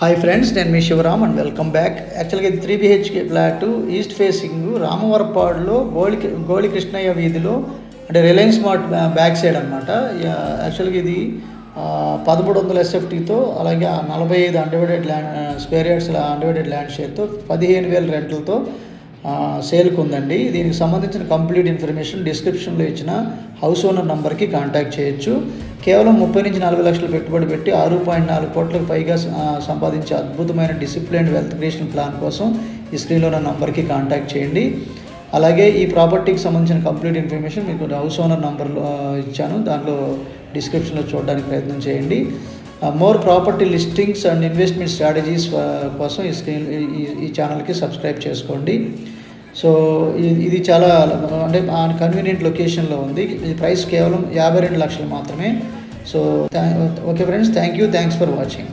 Hi friends, నేను మీ Shivaram and welcome back. యాక్చువల్గా ఇది 3 BHK ఫ్లాట్ ఈస్ట్ ఫేసింగ్ రామవరపాడులో గోళి కృష్ణయ్య వీధిలో, అంటే రిలయన్స్ మార్ట్ బ్యాక్ సైడ్ అనమాట. యాక్చువల్గా ఇది 1300 SFTతో, అలాగే 45 undivided land square yards undivided land షేర్తో 15,000 రెంట్లతో సేల్కి ఉందండి. దీనికి సంబంధించిన కంప్లీట్ ఇన్ఫర్మేషన్ డిస్క్రిప్షన్లో ఇచ్చిన హౌస్ ఓనర్ నంబర్కి కాంటాక్ట్ చేయొచ్చు. కేవలం 30 నుంచి 40 లక్షలు పెట్టుబడి పెట్టి 6.4 కోట్లకు పైగా సంపాదించే అద్భుతమైన డిసిప్లైన్డ్ వెల్త్ క్రియేషన్ ప్లాన్ కోసం ఈ స్క్రీన్లో ఉన్న నంబర్కి కాంటాక్ట్ చేయండి. అలాగే ఈ ప్రాపర్టీకి సంబంధించిన కంప్లీట్ ఇన్ఫర్మేషన్ మీకు హౌస్ ఓనర్ నంబర్లో ఇచ్చాను, దాంట్లో డిస్క్రిప్షన్లో చూడడానికి ప్రయత్నం చేయండి. More property listings and investment strategies కోసం ఈ ఛానల్కి సబ్స్క్రైబ్ చేసుకోండి. సో ఇది చాలా అంటే కన్వీనియంట్ లొకేషన్లో ఉంది. ఈ ప్రైస్ కేవలం 52 లక్షలు మాత్రమే. So okay friends, thanks for watching.